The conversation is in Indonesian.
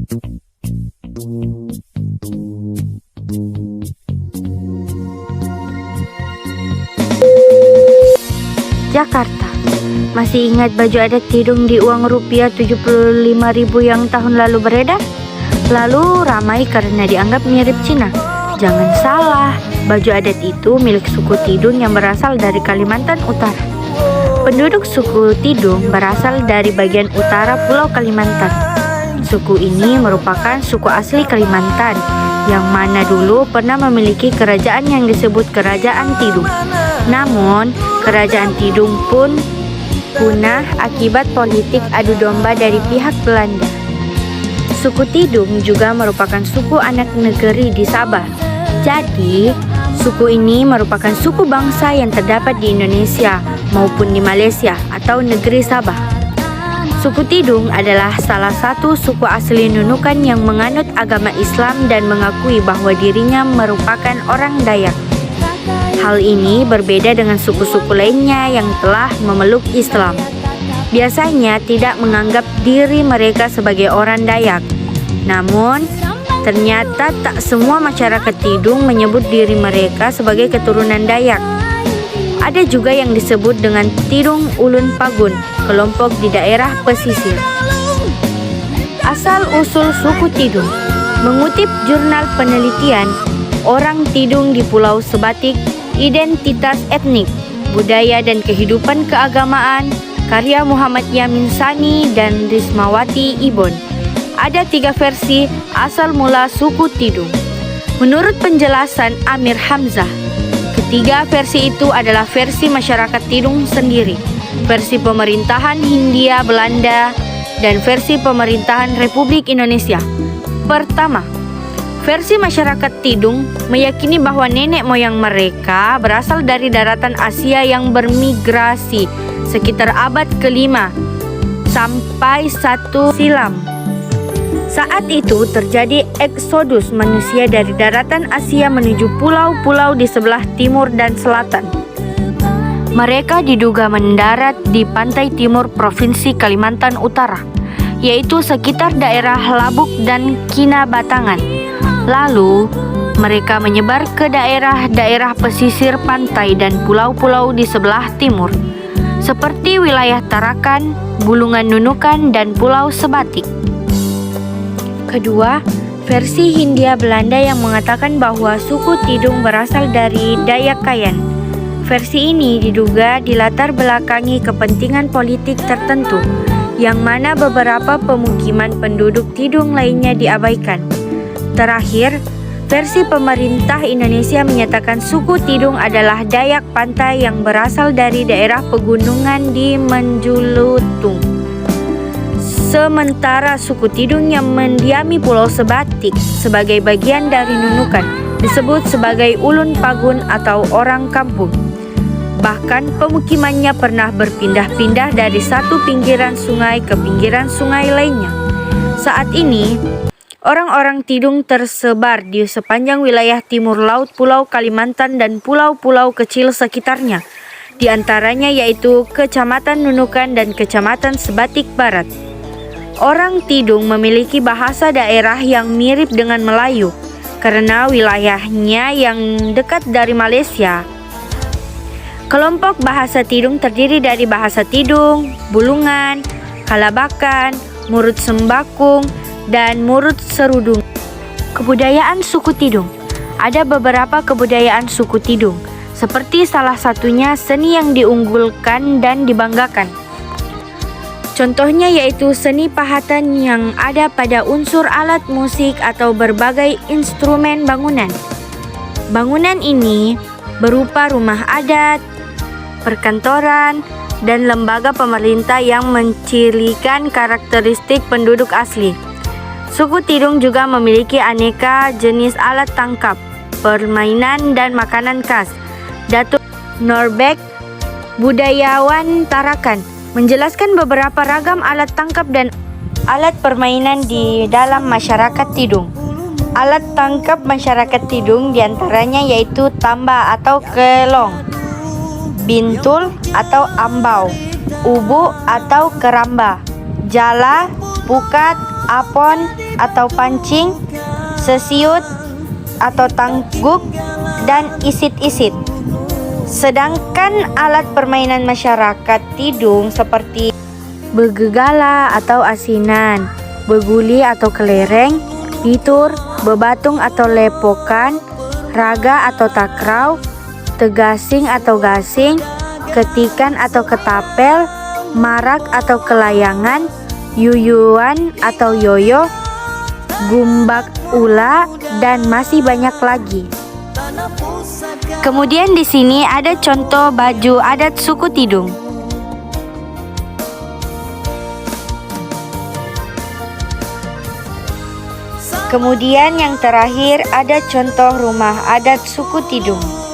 Jakarta. Masih ingat baju adat Tidung di uang rupiah 75.000 yang tahun lalu beredar? Lalu ramai karena dianggap mirip Cina. Jangan salah, baju adat itu milik suku Tidung yang berasal dari Kalimantan Utara. Penduduk suku Tidung berasal dari bagian utara Pulau Kalimantan. Suku ini merupakan suku asli Kalimantan, yang mana dulu pernah memiliki kerajaan yang disebut Kerajaan Tidung. Namun, Kerajaan Tidung pun punah akibat politik adu domba dari pihak Belanda. Suku Tidung juga merupakan suku anak negeri di Sabah. Jadi, suku ini merupakan suku bangsa yang terdapat di Indonesia maupun di Malaysia atau negeri Sabah. Suku Tidung adalah salah satu suku asli Nunukan yang menganut agama Islam dan mengakui bahwa dirinya merupakan orang Dayak. Hal ini berbeda dengan suku-suku lainnya yang telah memeluk Islam. Biasanya tidak menganggap diri mereka sebagai orang Dayak. Namun, ternyata tak semua masyarakat Tidung menyebut diri mereka sebagai keturunan Dayak. Ada juga yang disebut dengan Tidung Ulun Pagun, kelompok di daerah pesisir. Asal-usul suku Tidung. Mengutip jurnal penelitian Orang Tidung di Pulau Sebatik, Identitas Etnik, Budaya dan Kehidupan Keagamaan, karya Muhammad Yamin Sani dan Rismawati Ibon. Ada 3 versi asal mula suku Tidung. Menurut penjelasan Amir Hamzah, ketiga versi itu adalah versi masyarakat Tidung sendiri, versi pemerintahan Hindia Belanda, dan versi pemerintahan Republik Indonesia. Pertama, versi masyarakat Tidung meyakini bahwa nenek moyang mereka berasal dari daratan Asia yang bermigrasi sekitar abad ke-5 sampai 1 silam. Saat itu terjadi eksodus manusia dari daratan Asia menuju pulau-pulau di sebelah timur dan selatan. Mereka diduga mendarat di pantai timur Provinsi Kalimantan Utara, yaitu sekitar daerah Labuk dan Kinabatangan. Lalu, mereka menyebar ke daerah-daerah pesisir pantai dan pulau-pulau di sebelah timur, seperti wilayah Tarakan, Bulungan Nunukan, dan Pulau Sebatik. Kedua, versi Hindia Belanda yang mengatakan bahwa suku Tidung berasal dari Dayak Kayan. Versi ini diduga dilatar belakangi kepentingan politik tertentu, yang mana beberapa pemukiman penduduk Tidung lainnya diabaikan. Terakhir, versi pemerintah Indonesia menyatakan suku Tidung adalah Dayak Pantai yang berasal dari daerah pegunungan di Menjulutung. Sementara suku Tidung yang mendiami Pulau Sebatik sebagai bagian dari Nunukan disebut sebagai Ulun Pagun atau orang kampung. Bahkan pemukimannya pernah berpindah-pindah dari satu pinggiran sungai ke pinggiran sungai lainnya. Saat ini, orang-orang Tidung tersebar di sepanjang wilayah timur laut Pulau Kalimantan dan pulau-pulau kecil sekitarnya, di antaranya yaitu Kecamatan Nunukan dan Kecamatan Sebatik Barat. Orang Tidung memiliki bahasa daerah yang mirip dengan Melayu karena wilayahnya yang dekat dari Malaysia. Kelompok bahasa Tidung terdiri dari bahasa Tidung, Bulungan, Kalabakan, Murut Sembakung, dan Murut Serudung. Kebudayaan suku Tidung. Ada beberapa kebudayaan suku Tidung, seperti salah satunya seni yang diunggulkan dan dibanggakan. Contohnya yaitu seni pahatan yang ada pada unsur alat musik atau berbagai instrumen bangunan. Bangunan ini berupa rumah adat, perkantoran, dan lembaga pemerintah yang mencirikan karakteristik penduduk asli. Suku Tidung juga memiliki aneka jenis alat tangkap, permainan, dan makanan khas. Datuk Norbek, budayawan Tarakan, menjelaskan beberapa ragam alat tangkap dan alat permainan di dalam masyarakat Tidung. Alat tangkap masyarakat Tidung diantaranya yaitu tamba atau kelong, bintul atau ambau, ubu atau keramba, jala, pukat, apon atau pancing, sesiut atau tangguk, dan isit-isit. Sedangkan alat permainan masyarakat Tidung seperti begegala atau asinan, beguli atau kelereng, pitur, bebatung atau lepokan, raga atau takraw, tegasing atau gasing, ketikan atau ketapel, marak atau kelayangan, yuyuan atau yoyo, gumbak ula, dan masih banyak lagi. Kemudian di sini ada contoh baju adat suku Tidung. Kemudian yang terakhir ada contoh rumah adat suku Tidung.